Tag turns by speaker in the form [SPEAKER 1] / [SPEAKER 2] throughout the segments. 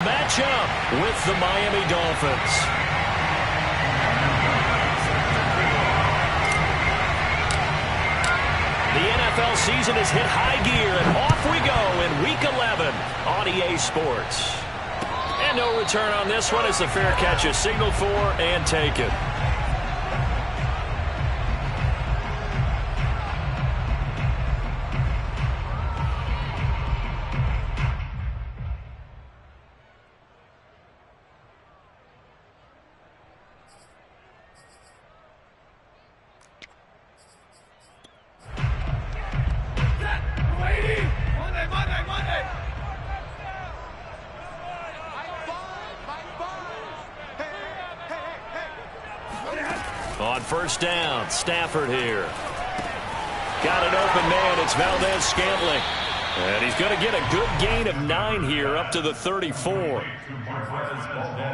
[SPEAKER 1] Matchup with the Miami Dolphins. The NFL season has hit high gear, and off we go in Week 11 on EA Sports. And no return on this one as the fair catch is signaled for and taken. On first down, Stafford here. Got an open man. It's Valdez-Scantling. And he's going to get a good gain of 9 here up to the 34.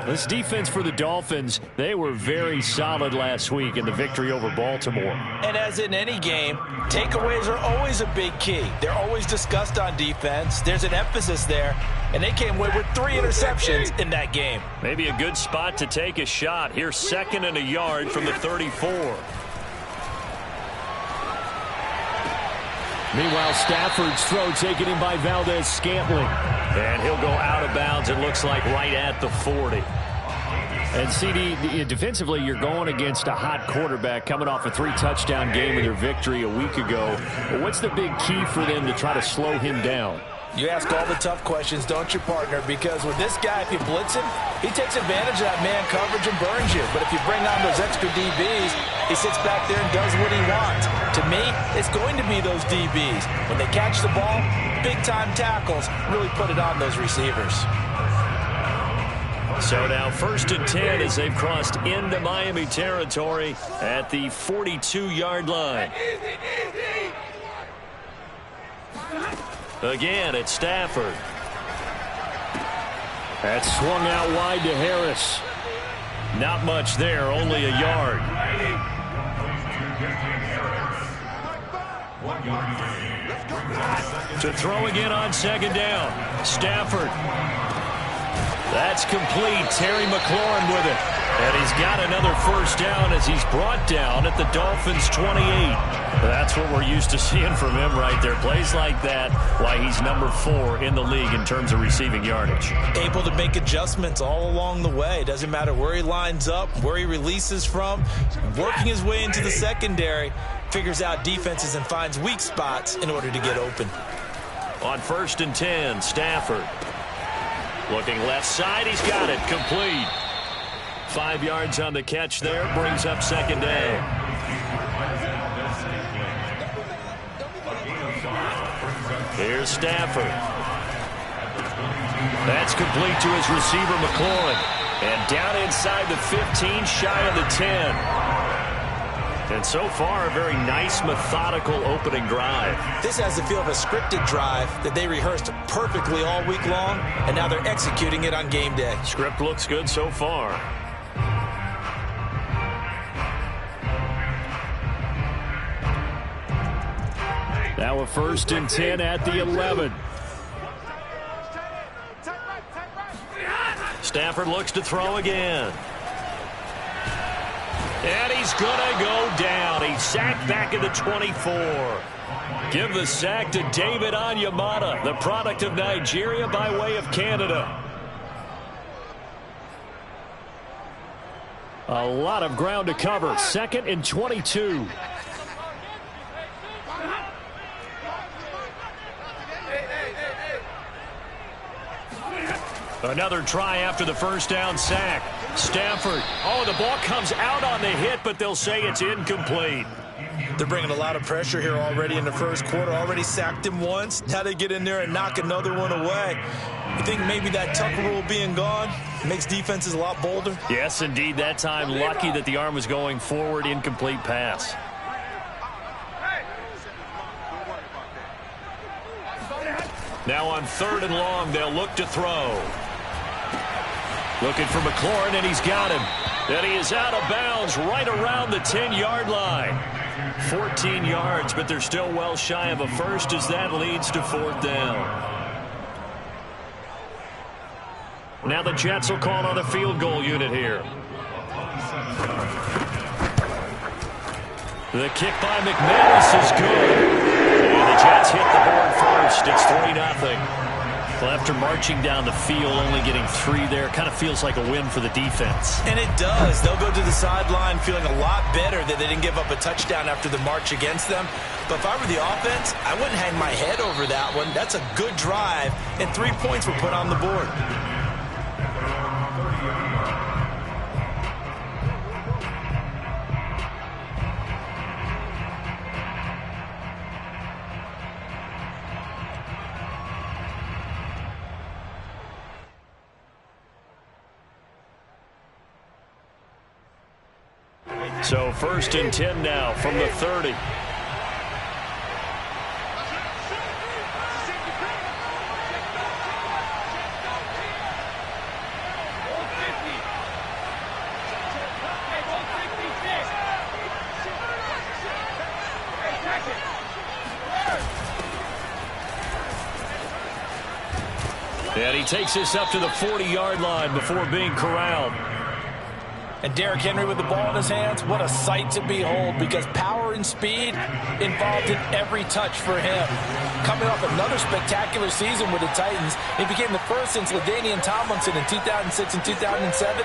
[SPEAKER 1] This defense for the Dolphins, they were very solid last week in the victory over Baltimore.
[SPEAKER 2] And as in any game, takeaways are always a big key. They're always discussed on defense. There's an emphasis there. And they came away with 3 interceptions in that game.
[SPEAKER 1] Maybe a good spot to take a shot. Here's 2nd and a yard from the 34.
[SPEAKER 3] Meanwhile, Stafford's throw taken in by Valdez-Scantling.
[SPEAKER 1] And he'll go out of bounds, it looks like, right at the 40.
[SPEAKER 3] And CD, defensively, you're going against a hot quarterback coming off a 3-touchdown game in their victory a week ago. But what's the big key for them to try to slow him down?
[SPEAKER 2] You ask all the tough questions, don't you, partner? Because with this guy, if you blitz him, he takes advantage of that man coverage and burns you. But if you bring on those extra DBs, he sits back there and does what he wants. To me, it's going to be those DBs. When they catch the ball, big-time tackles really put it on those receivers.
[SPEAKER 1] So now 1st and 10 as they've crossed into Miami territory at the 42-yard line. Again, it's Stafford.
[SPEAKER 3] That's swung out wide to Harris.
[SPEAKER 1] Not much there, only a yard. To throw again on 2nd down. Stafford. That's complete. Terry McLaurin with it. And he's got another 1st down as he's brought down at the Dolphins' 28. That's what we're used to seeing from him right there. Plays like that, why he's number 4 in the league in terms of receiving yardage.
[SPEAKER 2] Able to make adjustments all along the way. Doesn't matter where he lines up, where he releases from. Working his way into the secondary. Figures out defenses and finds weak spots in order to get open.
[SPEAKER 1] On 1st and 10, Stafford. Looking left side, he's got it. Complete. 5 yards on the catch there. Brings up 2nd down. Here's Stafford. That's complete to his receiver, McLaurin. And down inside the 15, shy of the 10. And so far, a very nice, methodical opening drive.
[SPEAKER 2] This has the feel of a scripted drive that they rehearsed perfectly all week long, and now they're executing it on game day.
[SPEAKER 1] Script looks good so far.
[SPEAKER 3] Now a 1st and 10 at the 11.
[SPEAKER 1] Stafford looks to throw again. And he's going to go down. He's sacked back at the 24. Give the sack to David Onyemata, the product of Nigeria by way of Canada.
[SPEAKER 3] A lot of ground to cover. 2nd and 22.
[SPEAKER 1] Another try after the 1st down sack. Stafford. Oh, the ball comes out on the hit, but they'll say it's incomplete.
[SPEAKER 2] They're bringing a lot of pressure here already in the 1st quarter. Already sacked him once. Now they get in there and knock another one away. You think maybe that Tucker rule being gone makes defenses a lot bolder?
[SPEAKER 1] Yes, indeed. That time, lucky that the arm was going forward. Incomplete pass. Now on 3rd and long, they'll look to throw. Looking for McLaurin, and he's got him. And he is out of bounds right around the 10-yard line. 14 yards, but they're still well shy of a first as that leads to 4th down. Now the Jets will call on the field goal unit here. The kick by McManus is good. And the Jets hit the board first. It's 3-0. Well, after marching down the field, only getting 3 there, kind of feels like a win for the defense.
[SPEAKER 2] And it does. They'll go to the sideline feeling a lot better that they didn't give up a touchdown after the march against them. But if I were the offense, I wouldn't hang my head over that one. That's a good drive, and 3 points were put on the board.
[SPEAKER 1] So 1st and 10 now from the 30. And he takes this up to the 40-yard line before being corralled.
[SPEAKER 2] And Derrick Henry with the ball in his hands, what a sight to behold, because power and speed involved in every touch for him. Coming off another spectacular season with the Titans, he became the first since LaDainian Tomlinson in 2006 and 2007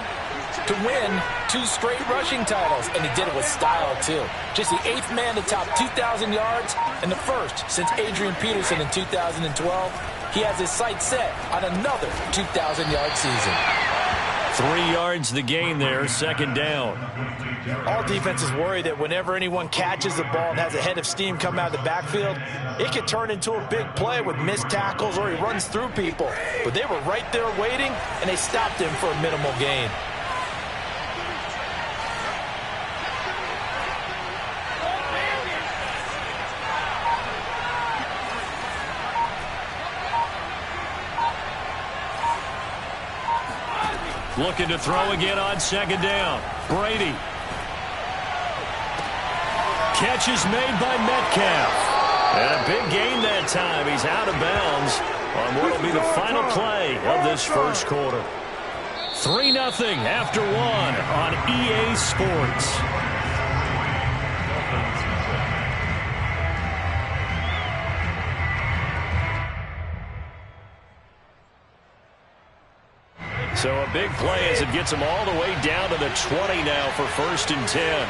[SPEAKER 2] to win 2 straight rushing titles, and he did it with style, too. Just the 8th man to top 2,000 yards and the first since Adrian Peterson in 2012. He has his sights set on another 2,000-yard season.
[SPEAKER 1] 3 yards the gain there, 2nd down.
[SPEAKER 2] All defenses worry that whenever anyone catches the ball and has a head of steam come out of the backfield, it could turn into a big play with missed tackles or he runs through people. But they were right there waiting, and they stopped him for a minimal gain.
[SPEAKER 1] Looking to throw again on 2nd down. Brady. Catch is made by Metcalf. And a big gain that time. He's out of bounds on what will be the final play of this first quarter. 3-0 after 1 on EA Sports. So a big play as it gets them all the way down to the 20 now for 1st and 10.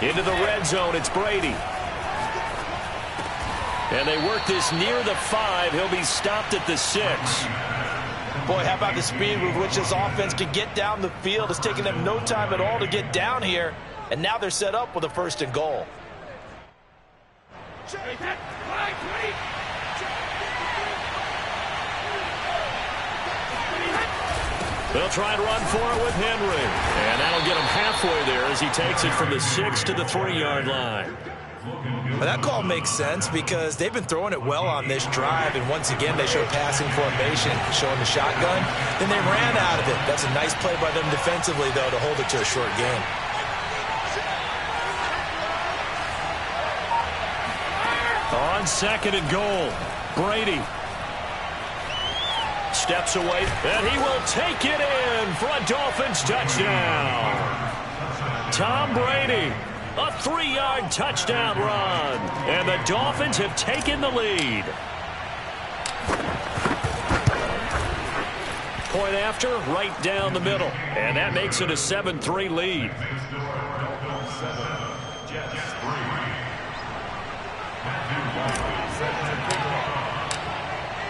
[SPEAKER 1] Into the red zone, it's Brady. And they work this near the 5. He'll be stopped at the 6.
[SPEAKER 2] Boy, how about the speed with which this offense can get down the field? It's taking them no time at all to get down here. And now they're set up with a 1st and goal.
[SPEAKER 1] They'll try and run for it with Henry. And that'll get him halfway there as he takes it from the 6 to the 3-yard line.
[SPEAKER 2] Well, that call makes sense because they've been throwing it well on this drive, and once again they show passing formation, showing the shotgun. Then they ran out of it. That's a nice play by them defensively, though, to hold it to a short game.
[SPEAKER 1] On 2nd and goal, Brady steps away, and he will take it in for a Dolphins touchdown. Tom Brady, a 3-yard touchdown run, and the Dolphins have taken the lead. Point after, right down the middle, and that makes it a 7-3 lead.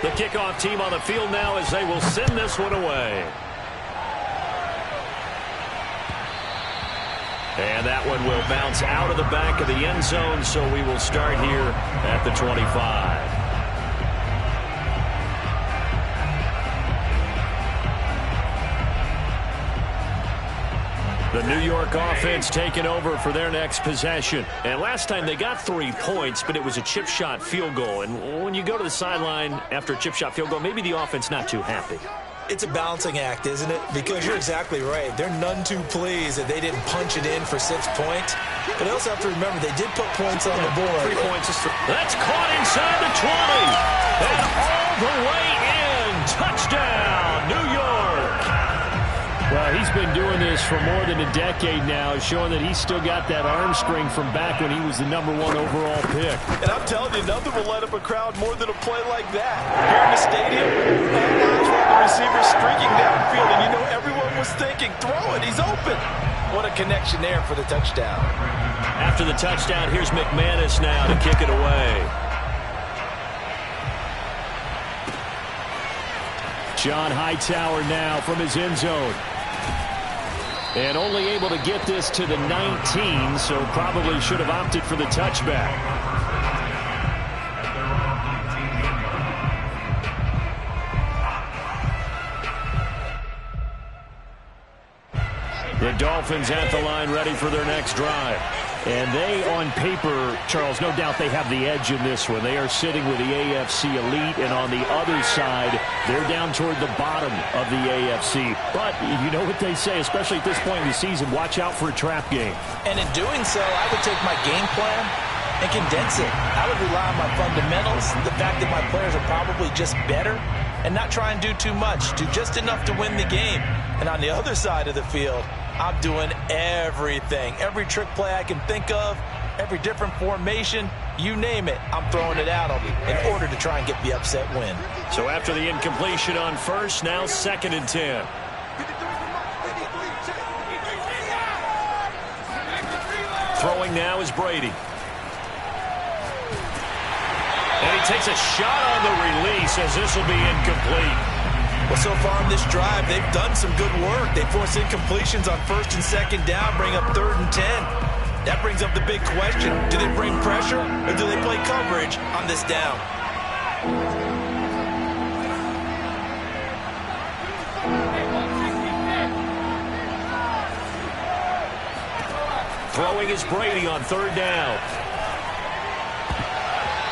[SPEAKER 1] The kickoff team on the field now as they will send this one away. And that one will bounce out of the back of the end zone, so we will start here at the 25. The New York offense taking over for their next possession. And last time they got 3 points, but it was a chip shot field goal. And when you go to the sideline after a chip shot field goal, maybe the offense not too happy.
[SPEAKER 2] It's a balancing act, isn't it? Because you're exactly right. They're none too pleased that they didn't punch it in for 6 points. But they also have to remember they did put points on the board.
[SPEAKER 1] 3 points. That's caught inside the 20. And all the way in. Touchdown, New York.
[SPEAKER 3] Well, he's been doing this for more than a decade now, showing that he's still got that arm string from back when he was the #1 overall pick.
[SPEAKER 2] And I'm telling you, nothing will light up a crowd more than a play like that. Here in the stadium, all eyes were on the receiver streaking downfield, and you know everyone was thinking, throw it, he's open. What a connection there for the touchdown.
[SPEAKER 1] After the touchdown, here's McManus now to kick it away.
[SPEAKER 3] John Hightower now from his end zone. And only able to get this to the 19, so probably should have opted for the touchback. The Dolphins at the line, ready for their next drive. And they, on paper, Charles, no doubt they have the edge in this one. They are sitting with the AFC elite, and on the other side, they're down toward the bottom of the AFC. But you know what they say, especially at this point in the season, watch out for a trap game.
[SPEAKER 2] And in doing so, I would take my game plan and condense it. I would rely on my fundamentals, the fact that my players are probably just better, and not try and do too much, do just enough to win the game. And on the other side of the field, I'm doing everything. Every trick play I can think of, every different formation, you name it, I'm throwing it out in order to try and get the upset win.
[SPEAKER 1] So after the incompletion on first, now 2nd and 10. Throwing now is Brady. And he takes a shot on the release as this will be incomplete.
[SPEAKER 2] Well, so far in this drive, they've done some good work. They force incompletions on 1st and 2nd down, bring up 3rd and 10. That brings up the big question. Do they bring pressure or do they play coverage on this down?
[SPEAKER 1] Throwing is Brady on 3rd down.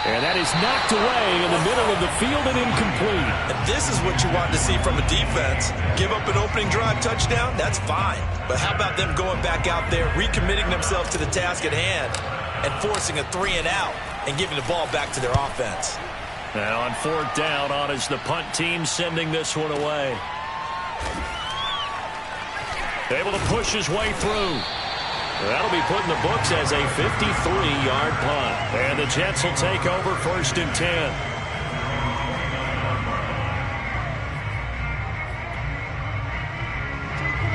[SPEAKER 3] And that is knocked away in the middle of the field and incomplete.
[SPEAKER 2] And this is what you want to see from a defense. Give up an opening drive touchdown, that's fine. But how about them going back out there, recommitting themselves to the task at hand, and forcing a 3 and out and giving the ball back to their offense.
[SPEAKER 1] Now on 4th down, on is the punt team sending this one away. Able to push his way through. That'll be put in the books as a 53-yard punt. And the Jets will take over 1st and 10.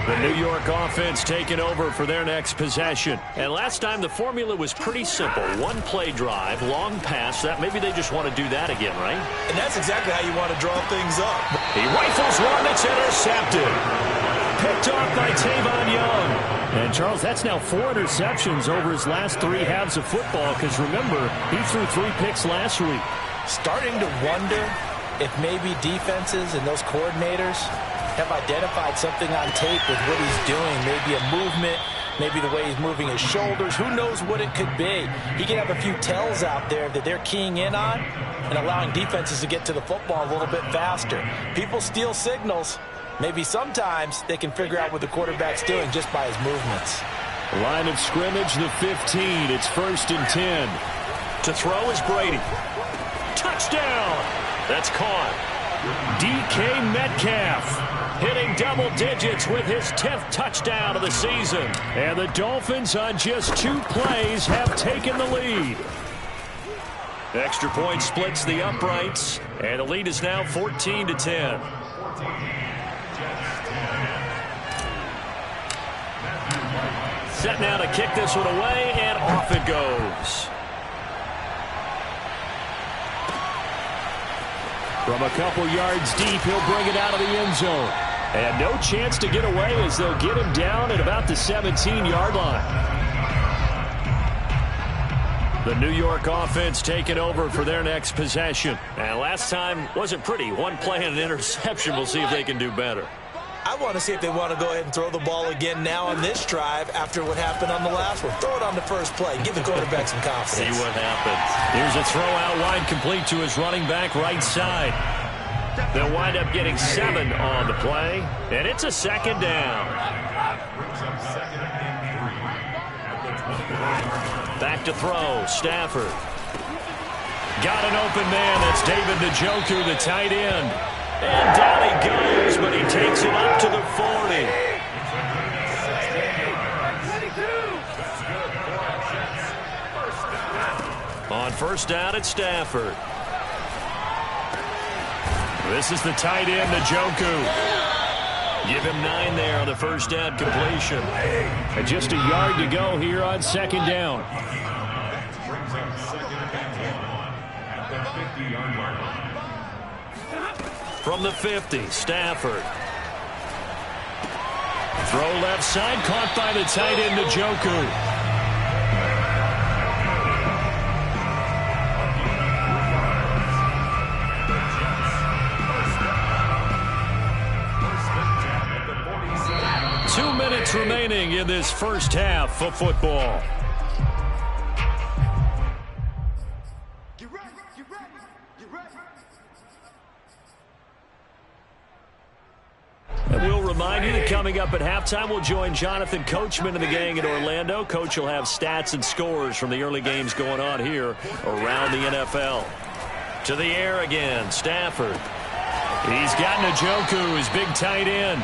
[SPEAKER 1] The New York offense taking over for their next possession. And last time the formula was pretty simple. 1-play drive, long pass. That maybe they just want to do that again, right?
[SPEAKER 2] And that's exactly how you want to draw things up.
[SPEAKER 1] He rifles one that's intercepted. Picked off by Tavon Young.
[SPEAKER 3] And, Charles, that's now 4 interceptions over his last 3 halves of football because, remember, he threw 3 picks last week.
[SPEAKER 2] Starting to wonder if maybe defenses and those coordinators have identified something on tape with what he's doing. Maybe a movement, maybe the way he's moving his shoulders. Who knows what it could be? He could have a few tells out there that they're keying in on and allowing defenses to get to the football a little bit faster. People steal signals. Maybe sometimes they can figure out what the quarterback's doing just by his movements.
[SPEAKER 3] Line of scrimmage, the 15. It's 1st and 10.
[SPEAKER 1] To throw is Brady. Touchdown! That's caught.
[SPEAKER 3] DK Metcalf hitting double digits with his 10th touchdown of the season. And the Dolphins on just 2 plays have taken the lead.
[SPEAKER 1] Extra point splits the uprights, and the lead is now 14-10. Set now to kick this one away, and off it goes.
[SPEAKER 3] From a couple yards deep, he'll bring it out of the end zone. And no chance to get away as they'll get him down at about the 17-yard line.
[SPEAKER 1] The New York offense taking over for their next possession. And last time wasn't pretty. 1 play and an interception. We'll see if they can do better.
[SPEAKER 2] I want to see if they want to go ahead and throw the ball again now on this drive after what happened on the last one. Throw it on the first play. Give the quarterback some confidence.
[SPEAKER 1] See what happens. Here's a throw out wide, complete to his running back right side. They'll wind up getting 7 on the play, and it's a second down. Back to throw, Stafford. Got an open man, that's David Njoku, the tight end. And down he goes, but he takes it up to the 40. On first down, it's Stafford. This is the tight end, Njoku. Give him 9 there on the first down completion.
[SPEAKER 3] And just a yard to go here on second down.
[SPEAKER 1] From the 50, Stafford. Throw left side, caught by the tight end, Njoku. 2 minutes remaining in this first half of football. And we'll remind you that coming up at halftime, we'll join Jonathan Coachman and the gang in Orlando. Coach will have stats and scores from the early games going on here around the NFL. To the air again, Stafford. He's got Njoku, his big tight end.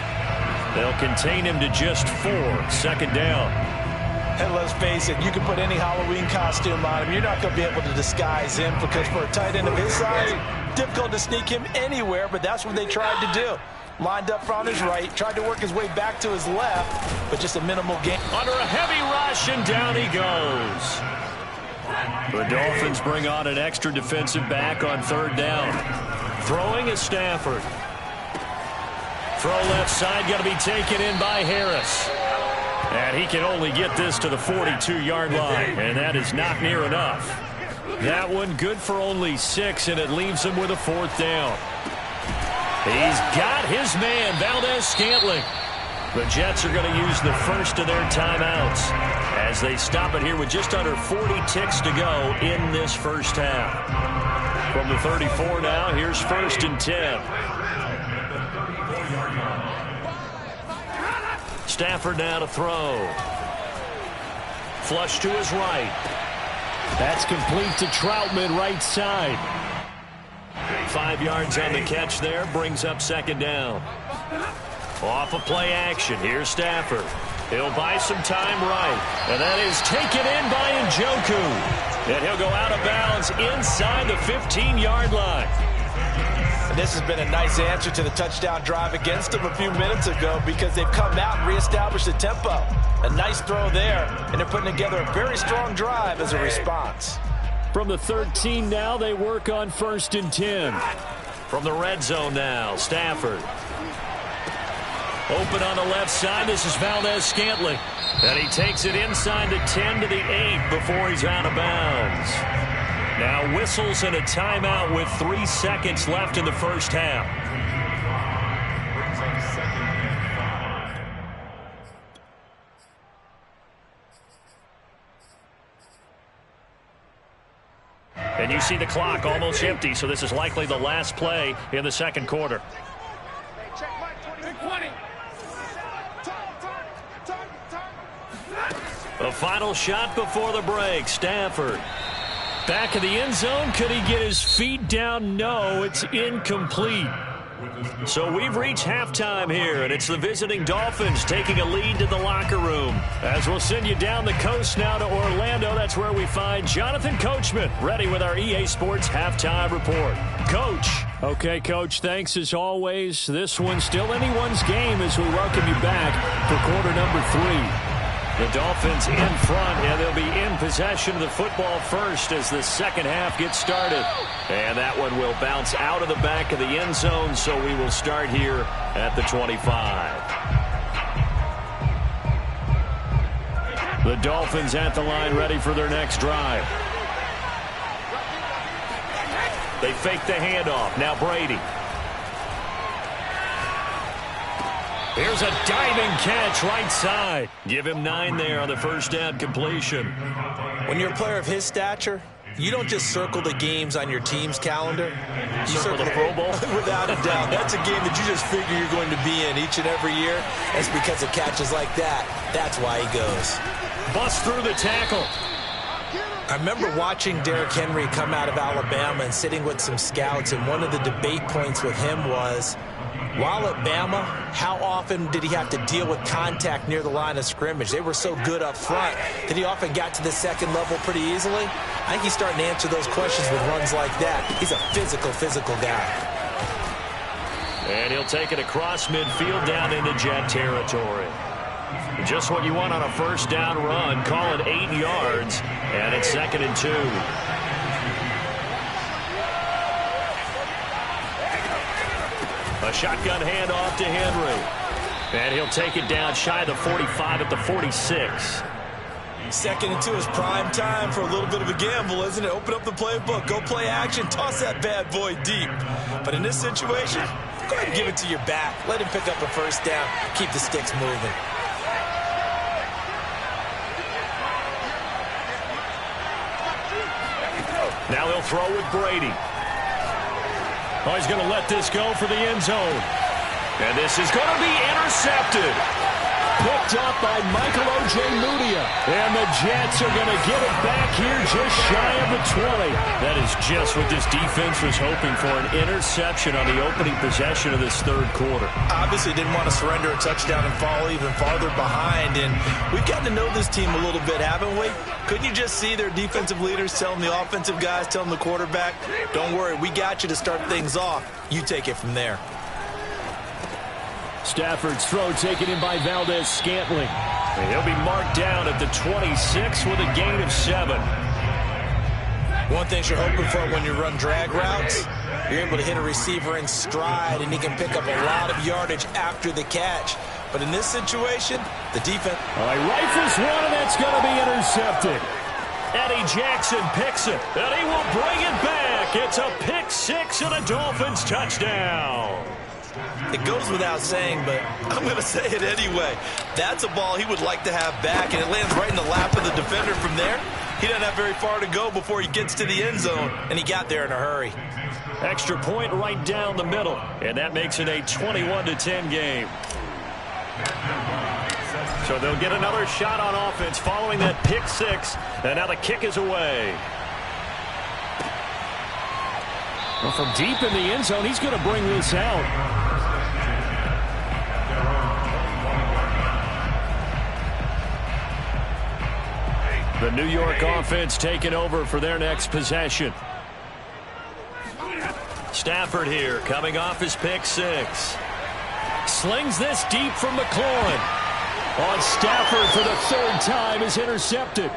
[SPEAKER 1] They'll contain him to just 4. Second down.
[SPEAKER 2] And let's face it, you can put any Halloween costume on him. You're not going to be able to disguise him because for a tight end of his size, difficult to sneak him anywhere, but that's what they tried to do. Lined up on his right, tried to work his way back to his left, but just a minimal gain.
[SPEAKER 1] Under a heavy rush, and down he goes. The Dolphins bring on an extra defensive back on third down. Throwing is Stafford. Throw left side, going to be taken in by Harris. And he can only get this to the 42-yard line, and that is not near enough. That one good for only 6, and it leaves him with a 4th down. He's got his man, Valdez-Scantling. The Jets are going to use the first of their timeouts as they stop it here with just under 40 ticks to go in this first half. From the 34 now, here's 1st and 10. Stafford now to throw. Flush to his right.
[SPEAKER 3] That's complete to Troutman, right side.
[SPEAKER 1] 5 yards on the catch there, brings up second down. Off of play action, here's Stafford. He'll buy some time right, and that is taken in by Njoku. And he'll go out of bounds inside the 15-yard line.
[SPEAKER 2] And this has been a nice answer to the touchdown drive against them a few minutes ago because they've come out and reestablished the tempo. A nice throw there, and they're putting together a very strong drive as a response.
[SPEAKER 3] From the 13 now, they work on 1st and 10.
[SPEAKER 1] From the red zone now, Stafford. Open on the left side, this is Valdez-Scantling. And he takes it inside the 10 to the 8 before he's out of bounds. Now whistles and a timeout with 3 seconds left in the first half. And you see the clock almost empty, so this is likely the last play in the second quarter. The final shot before the break, Stafford. Back of the end zone, could he get his feet down? No, it's incomplete. So we've reached halftime here, and it's the visiting Dolphins taking a lead to the locker room. As we'll send you down the coast now to Orlando, that's where we find Jonathan Coachman, ready with our EA Sports halftime report. Coach.
[SPEAKER 3] Okay, Coach, thanks as always. This one's still anyone's game as we welcome you back for quarter number 3.
[SPEAKER 1] The Dolphins in front, and they'll be in possession of the football first as the second half gets started. And that one will bounce out of the back of the end zone, so we will start here at the 25. The Dolphins at the line ready for their next drive. They fake the handoff. Now Brady. Here's a diving catch right side. Give him 9 there on the first down completion.
[SPEAKER 2] When you're a player of his stature, You don't just circle the games on your team's calendar. You
[SPEAKER 3] circle the Pro Bowl?
[SPEAKER 2] Without a doubt. That's a game that you just figure you're going to be in each and every year. It's because of catches like that. That's why he goes.
[SPEAKER 3] Bust through the tackle.
[SPEAKER 2] I remember watching Derrick Henry come out of Alabama and sitting with some scouts, and one of the debate points with him was, while at Bama, how often did he have to deal with contact near the line of scrimmage? They were so good up front that he often got to the second level pretty easily. I think he's starting to answer those questions with runs like that. He's a physical guy.
[SPEAKER 3] And he'll take it across midfield down into Jet territory. Just what you want on a first down run. Call it 8 yards, and it's 2nd and 2. A shotgun handoff to Henry. And he'll take it down shy of the 45 at the 46.
[SPEAKER 2] 2nd and 2 is prime time for a little bit of a gamble, isn't it? Open up the playbook, go play action, toss that bad boy deep. But in this situation, go ahead and give it to your back. Let him pick up a first down. Keep the sticks moving.
[SPEAKER 3] Now he'll throw with Brady. Oh, he's going to let this go for the end zone. And this is going to be intercepted. Picked up by Michael Ojemudia. And the Jets are going to get it back here just shy of the 20. That is just what this defense was hoping for, an interception on the opening possession of this third quarter.
[SPEAKER 2] Obviously didn't want to surrender a touchdown and fall even farther behind. And we've gotten to know this team a little bit, haven't we? Couldn't you just see their defensive leaders telling the offensive guys, telling the quarterback, don't worry, we got you to start things off. You take it from there.
[SPEAKER 3] Stafford's throw taken in by Valdez-Scantling. And he'll be marked down at the 26 with a gain of 7.
[SPEAKER 2] One thing you're hoping for when you run drag routes, you're able to hit a receiver in stride, and he can pick up a lot of yardage after the catch. But in this situation, the defense...
[SPEAKER 3] All right, rifles one, and that's going to be intercepted. Eddie Jackson picks it, and he will bring it back. It's a pick 6 and a Dolphins touchdown.
[SPEAKER 2] It goes without saying, but I'm going to say it anyway. That's a ball he would like to have back, and it lands right in the lap of the defender from there. He doesn't have very far to go before he gets to the end zone, and he got there in a hurry.
[SPEAKER 3] Extra point right down the middle, and that makes it a 21-10 game. So they'll get another shot on offense following that pick 6, and now the kick is away. Well, from deep in the end zone, he's going to bring this out. The New York offense taking over for their next possession. Stafford here, coming off his pick 6. Slings this deep from McLaurin. On Stafford for the 3rd time is intercepted.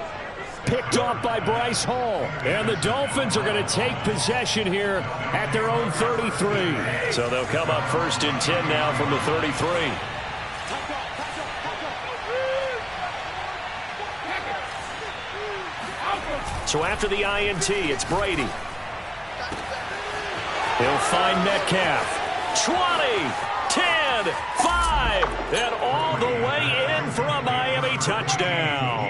[SPEAKER 3] Picked off by Bryce Hall. And the Dolphins are going to take possession here at their own 33. So they'll come up 1st and 10 now from the 33. So after the INT, it's Brady. He'll find Metcalf. 20, 10, 5, and all the way in for a Miami touchdown.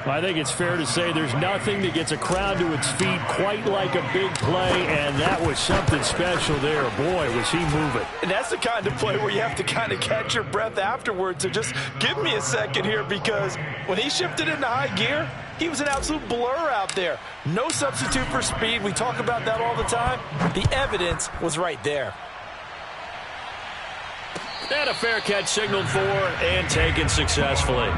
[SPEAKER 3] I think it's fair to say there's nothing that gets a crowd to its feet quite like a big play, and that was something special there. Boy, was he moving.
[SPEAKER 2] And that's the kind of play where you have to kind of catch your breath afterwards. So just give me a second here, because when he shifted into high gear, he was an absolute blur out there. No substitute for speed. We talk about that all the time. The evidence was right there.
[SPEAKER 3] And a fair catch signaled for and taken successfully.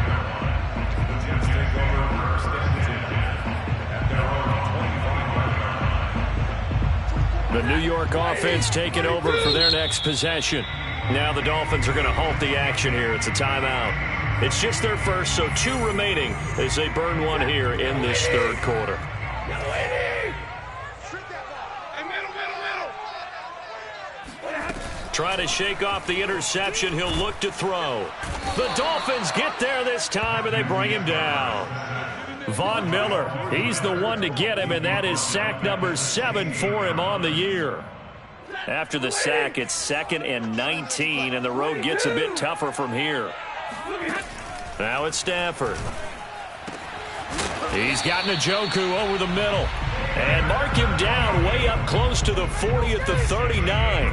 [SPEAKER 3] The New York offense taking over for their next possession. Now the Dolphins are going to halt the action here. It's a timeout. It's just their first, so 2 remaining as they burn one here in this third quarter. Trying to shake off the interception. He'll look to throw. The Dolphins get there this time, and they bring him down. Von Miller, he's the one to get him, and that is sack number 7 for him on the year. After the sack, it's 2nd and 19, and the road gets a bit tougher from here. Now it's Stafford.
[SPEAKER 1] He's got Njoku over the middle. And mark him down way up close to the 40 at the 39.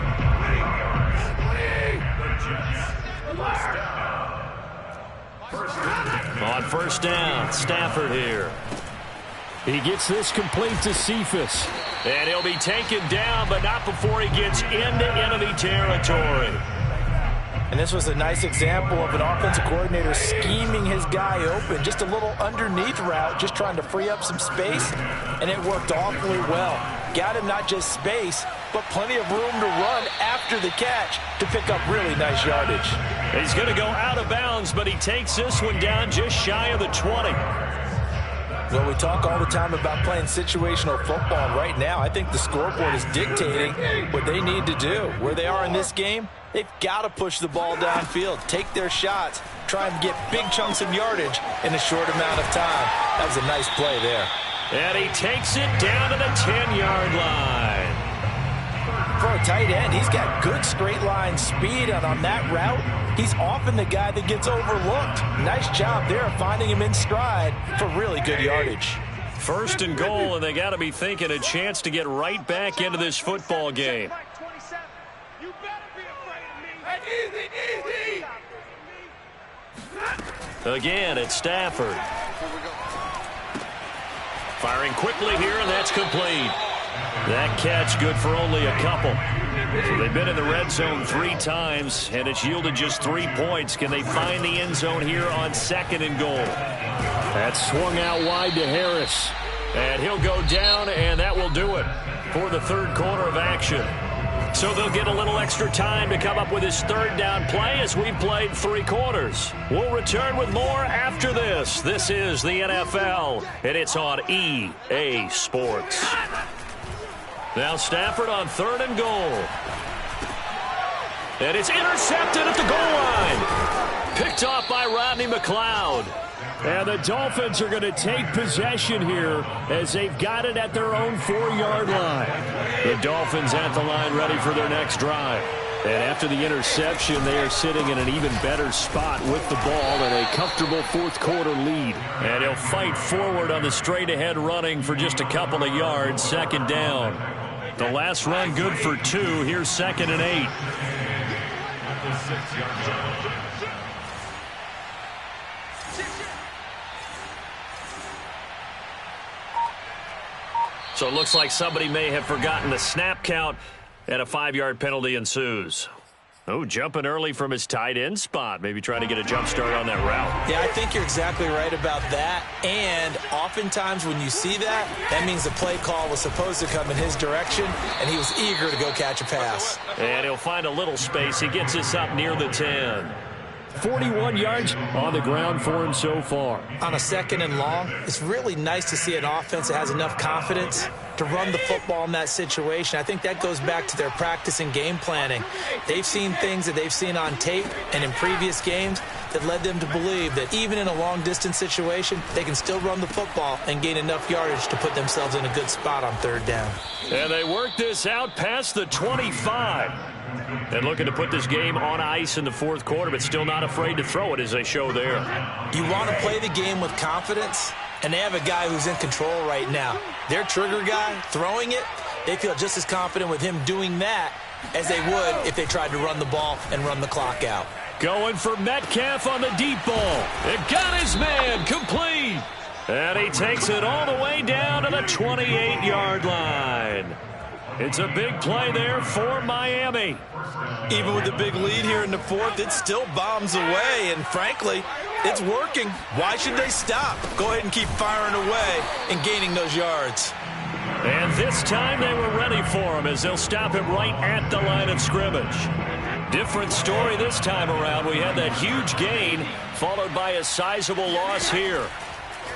[SPEAKER 1] On first down, Stafford here. He gets this complete to Cephas. And he'll be taken down, but not before he gets into enemy territory.
[SPEAKER 2] And this was a nice example of an offensive coordinator scheming his guy open. Just a little underneath route, just trying to free up some space, and it worked awfully well. Got him not just space, but plenty of room to run after the catch to pick up really nice yardage.
[SPEAKER 1] He's going to go out of bounds, but he takes this one down just shy of the 20.
[SPEAKER 2] Well, we talk all the time about playing situational football. Right now, I think the scoreboard is dictating what they need to do. Where they are in this game, they've got to push the ball downfield, take their shots, try and get big chunks of yardage in a short amount of time. That was a nice play there.
[SPEAKER 1] And he takes it down to the 10-yard line.
[SPEAKER 2] For a tight end, he's got good straight line speed, and on that route, he's often the guy that gets overlooked. Nice job there finding him in stride for really good yardage.
[SPEAKER 1] First and goal, and they got to be thinking a chance to get right back into this football game. Again, it's Stafford. Firing quickly here, and that's complete. That catch good for only a couple. So they've been in the red zone 3 times, and it's yielded just 3 points. Can they find the end zone here on second and goal? That's swung out wide to Harris. And he'll go down, and that will do it for the third quarter of action. So they'll get a little extra time to come up with his third down play as we've played 3 quarters. We'll return with more after this. This is the NFL, and it's on EA Sports. Now Stafford on third and goal. And it's intercepted at the goal line. Picked off by Rodney McLeod. And the Dolphins are going to take possession here as they've got it at their own 4-yard line. The Dolphins at the line ready for their next drive. And after the interception, they are sitting in an even better spot with the ball and a comfortable fourth quarter lead. And he'll fight forward on the straight ahead running for just a couple of yards, second down. The last run good for 2. Here's second and 8. So it looks like somebody may have forgotten the snap count, and a 5-yard penalty ensues. Oh, jumping early from his tight end spot. Maybe trying to get a jump start on that route.
[SPEAKER 2] Yeah, I think you're exactly right about that. And oftentimes when you see that, that means the play call was supposed to come in his direction, and he was eager to go catch a pass.
[SPEAKER 1] And he'll find a little space. He gets us up near the 10. 41 yards on the ground for him so far.
[SPEAKER 2] On a second and long, it's really nice to see an offense that has enough confidence to run the football in that situation. I think that goes back to their practice and game planning. They've seen things that they've seen on tape and in previous games that led them to believe that even in a long-distance situation, they can still run the football and gain enough yardage to put themselves in a good spot on third down.
[SPEAKER 1] And they work this out past the 25. And looking to put this game on ice in the fourth quarter, but still not afraid to throw it as they show there.
[SPEAKER 2] You want to play the game with confidence, and they have a guy who's in control right now. Their trigger guy throwing it, they feel just as confident with him doing that as they would if they tried to run the ball and run the clock out.
[SPEAKER 1] Going for Metcalf on the deep ball. It got his man complete. And he takes it all the way down to the 28-yard line. It's a big play there for Miami.
[SPEAKER 2] Even with the big lead here in the fourth, it still bombs away, and frankly, it's working. Why should they stop? Go ahead and keep firing away and gaining those yards.
[SPEAKER 1] And this time they were ready for him as they'll stop him right at the line of scrimmage. Different story this time around. We had that huge gain followed by a sizable loss here.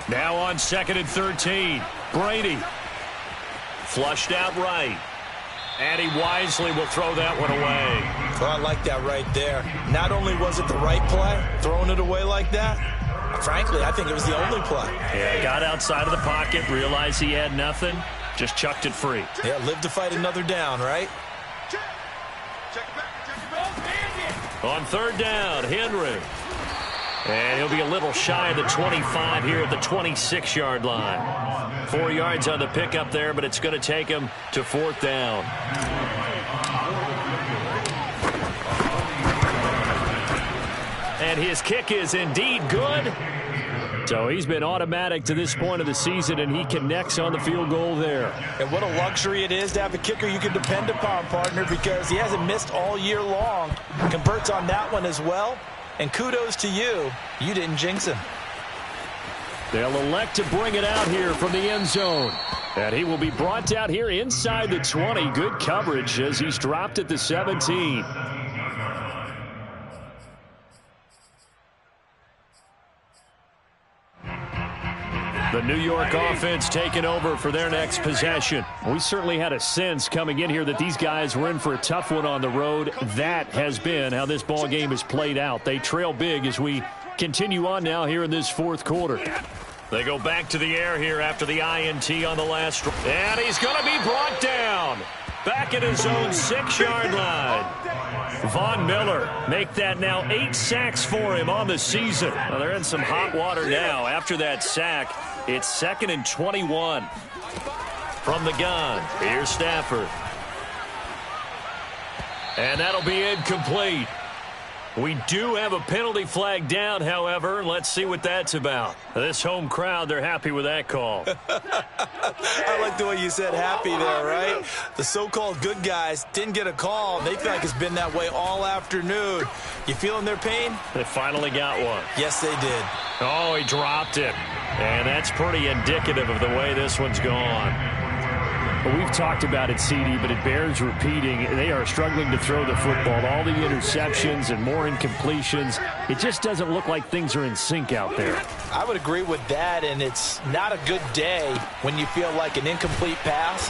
[SPEAKER 1] Now on second and 13, Brady. Flushed out right. And he wisely will throw that one away.
[SPEAKER 2] Well, I like that right there. Not only was it the right play, throwing it away like that, frankly, I think it was the only play.
[SPEAKER 1] Yeah, got outside of the pocket, realized he had nothing, just chucked it free.
[SPEAKER 2] Yeah, live to fight another down, right?
[SPEAKER 1] On third down, Henry. And he'll be a little shy of the 25 here at the 26-yard line. 4 yards on the pickup there, but it's going to take him to 4th down. And his kick is indeed good. So he's been automatic to this point of the season, and he connects on the field goal there.
[SPEAKER 2] And what a luxury it is to have a kicker you can depend upon, partner, because he hasn't missed all year long. Converts on that one as well. And kudos to you. You didn't jinx him.
[SPEAKER 3] They'll elect to bring it out here from the end zone. And he will be brought out here inside the 20. Good coverage as he's dropped at the 17. The New York offense taking over for their next possession. We certainly had a sense coming in here that these guys were in for a tough one on the road. That has been how this ball game has played out. They trail big as we continue on now here in this 4th quarter.
[SPEAKER 1] They go back to the air here after the INT on the last. And he's going to be brought down. Back at his own 6-yard line. Von Miller make that now 8 sacks for him on the season. Well, they're in some hot water now. After that sack, it's 2nd and 21. From the gun, here's Stafford. And that'll be incomplete. We do have a penalty flag down, however. Let's see what that's about. This home crowd, they're happy with that call.
[SPEAKER 2] I like the way you said happy there, right? The so-called good guys didn't get a call. They feel like it's been that way all afternoon. You feeling their pain?
[SPEAKER 1] They finally got one.
[SPEAKER 2] Yes, they did.
[SPEAKER 1] Oh, he dropped it. And that's pretty indicative of the way this one's gone.
[SPEAKER 3] Well, we've talked about it, CD, but it bears repeating. They are struggling to throw the football. All the interceptions and more incompletions. It just doesn't look like things are in sync out there.
[SPEAKER 2] I would agree with that, and it's not a good day when you feel like an incomplete pass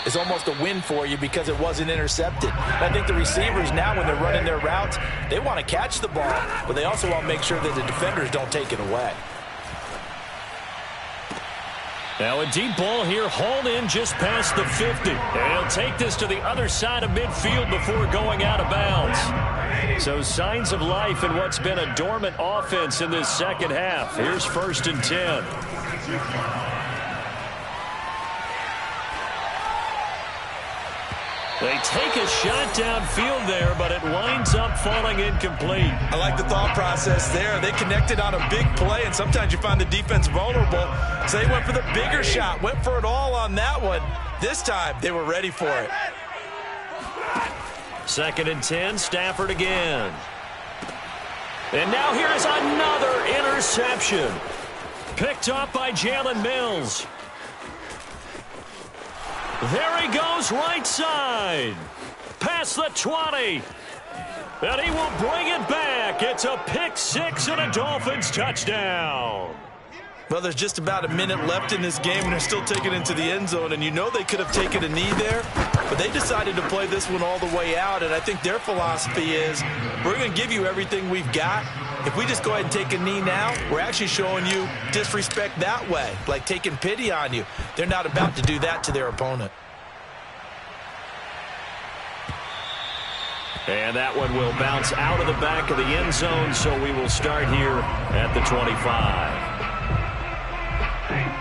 [SPEAKER 2] is almost a win for you because it wasn't intercepted. I think the receivers now, when they're running their routes, they want to catch the ball, but they also want to make sure that the defenders don't take it away.
[SPEAKER 1] Now a deep ball here, hauled in just past the 50. And he'll take this to the other side of midfield before going out of bounds. So signs of life in what's been a dormant offense in this second half. Here's 1st and 10. They take a shot downfield there, but it winds up falling incomplete.
[SPEAKER 2] I like the thought process there. They connected on a big play, and sometimes you find the defense vulnerable. So they went for the bigger shot, went for it all on that one. This time, they were ready for it.
[SPEAKER 1] 2nd and 10, Stafford again. And now here's another interception. Picked up by Jalen Mills. There he goes, right side. Past the 20. And he will bring it back. It's a pick 6 and a Dolphins touchdown.
[SPEAKER 2] Well, there's just about a minute left in this game, and they're still taking it into the end zone. And you know they could have taken a knee there, but they decided to play this one all the way out. And I think their philosophy is, we're going to give you everything we've got. If we just go ahead and take a knee now, we're actually showing you disrespect that way, like taking pity on you. They're not about to do that to their opponent.
[SPEAKER 1] And that one will bounce out of the back of the end zone, so we will start here at the 25.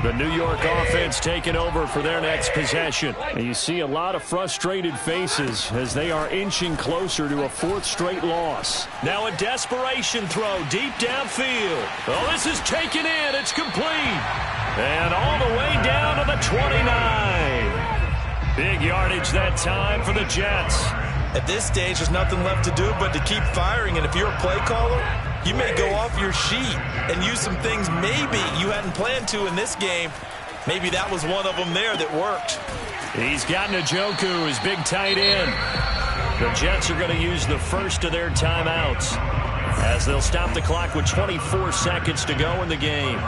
[SPEAKER 1] The New York offense taking over for their next possession. And you see a lot of frustrated faces as they are inching closer to a 4th straight loss. Now a desperation throw deep downfield. Oh, this is taken in. It's complete. And all the way down to the 29. Big yardage that time for the Jets.
[SPEAKER 2] At this stage, there's nothing left to do but to keep firing. And if you're a play caller, you may go off your sheet and use some things maybe you hadn't planned to in this game. Maybe that was one of them there that worked.
[SPEAKER 1] He's got Njoku, his big tight end. The Jets are going to use the first of their timeouts as they'll stop the clock with 24 seconds to go in the game.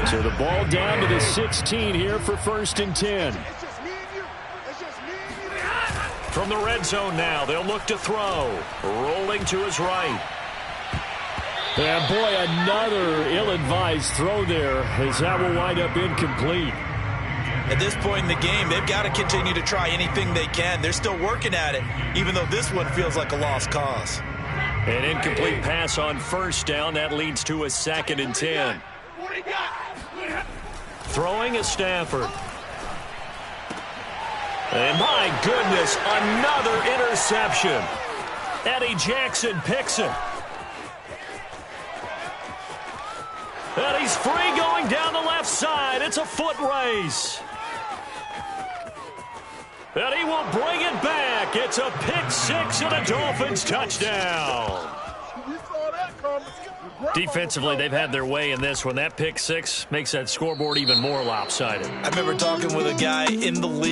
[SPEAKER 1] So the ball down to the 16 here for 1st and 10. From the red zone now, they'll look to throw. Rolling to his right.
[SPEAKER 3] And boy, another ill-advised throw there as that will wind up incomplete.
[SPEAKER 2] At this point in the game, they've got to continue to try anything they can. They're still working at it, even though this one feels like a lost cause.
[SPEAKER 1] An incomplete pass on first down. That leads to a 2nd and 10. Throwing is Stafford. And my goodness, another interception. Eddie Jackson picks it. And he's free going down the left side. It's a foot race. And he will bring it back. It's a pick 6 and a Dolphins touchdown. Defensively, they've had their way in this one. That pick 6 makes that scoreboard even more lopsided.
[SPEAKER 2] I remember talking with a guy in the league